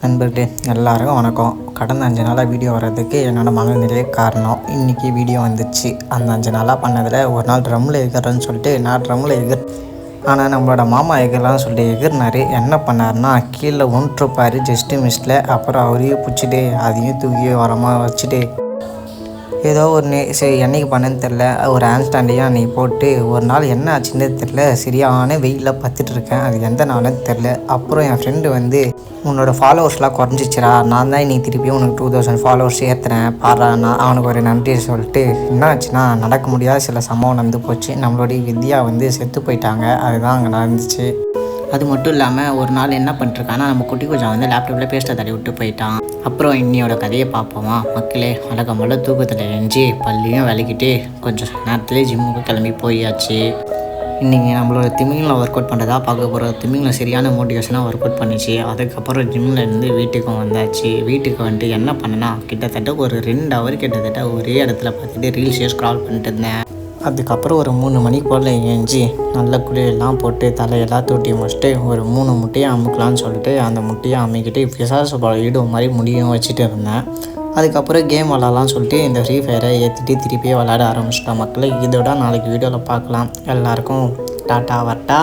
நண்பர்களே எல்லாருக்கும் வணக்கம். கடந்த 5 நாளாக வீடியோ வர்றதுக்கு என்னோடய மனநிலையே காரணம். இன்றைக்கி வீடியோ வந்துச்சு. அந்த 5 நாளாக பண்ணதில் ஒரு நாள் ட்ரம்மில் எகிறேன்னு சொல்லிட்டு நான் ட்ரம்மில் ஆனால் நம்மளோட மாமா எகிறலான்னு சொல்லிட்டு எகிர்னாரு. என்ன பண்ணாருன்னா கீழே ஒன்றுப்பார் ஜஸ்ட்டு மிஸ்டில். அப்புறம் அவரையும் பிடிச்சிட்டு அதையும் தூக்கி வரமாக வச்சுட்டு ஏதோ ஒரு சரி என்றைக்கு பண்ணேன்னு தெரில, ஒரு ஹேண்ட் ஸ்டாண்டையும் அன்றைக்கி போட்டு ஒரு நாள் என்ன ஆச்சுன்னு தெரில, சரியான வெயிலில் பத்துட்ருக்கேன். அது எந்த நாளுன்னு தெரில. அப்புறம் என் ஃப்ரெண்டு வந்து உன்னோட ஃபாலோவர்ஸ்லாம் குறைஞ்சிச்சிரா, நான் தான் இன்றைக்கி திருப்பியும் உனக்கு 2000 ஃபாலோவர்ஸ் ஏற்றுறேன் பாடுறா. நான் அவனுக்கு ஒரு நன்றி சொல்லிட்டு என்ன ஆச்சுன்னா நடக்க முடியாத சில சம்பவம் நடந்து போச்சு. நம்மளுடைய வித்யா வந்து செத்து போயிட்டாங்க. அதுதான் அங்கே நடந்துச்சு. அது மட்டும் இல்லாமல் ஒரு நாள் என்ன பண்ணிருக்கான்னா நம்ம குட்டி கொஞ்சம் வந்து லேப்டாப்பில் பேஸ்ட்டை தள்ளி விட்டு போயிட்டான். அப்புறம் இன்னியோட கதையை பார்ப்போமா மக்களே. வழக்கம்போல் தூக்கத்தில் எழுஞ்சி பள்ளியும் விளக்கிட்டு கொஞ்சம் நேரத்துலேயே ஜிம்முக்கு கிளம்பி போயாச்சு. இன்றைக்கி நம்மளோட திமிங்கில் ஒர்க் அவுட் பண்ணுறதா பார்க்க போகிறோம். திமிங்கில் சரியான மோட்டிவேஷனாக ஒர்க் அவுட் பண்ணிச்சு. அதுக்கப்புறம் ஜிம்மிலேருந்து வீட்டுக்கும் வந்தாச்சு. வீட்டுக்கு வந்துட்டு என்ன பண்ணேன்னா கிட்டத்தட்ட ஒரு 2 ஹவர் கிட்டத்தட்ட ஒரே இடத்துல பார்த்துட்டு ரீல்ஸே ஸ்க்ரால் பண்ணிட்டு இருந்தேன். அதுக்கப்புறம் ஒரு 3 மணிக்கு போல் ஏஞ்சி நல்ல குளியெல்லாம் போட்டு தலையெல்லாம் தூட்டி முடிச்சுட்டு ஒரு 3 முட்டையை அமுக்கலான்னு சொல்லிட்டு அந்த முட்டையை அமுக்கிட்டு பிசாசு போல ஈடும் மாதிரி முடியும் வச்சுட்டு இருந்தேன். அதுக்கப்புறம் கேம் விளாட்லான்னு சொல்லிட்டு இந்த ஃப்ரீ ஃபயரை ஏற்றிட்டு திருப்பியே விளாட ஆரம்பிச்சிட்டேன். மக்களை இதோட நாளைக்கு வீடியோவில் பார்க்கலாம். எல்லாருக்கும் டாட்டா வரட்டா.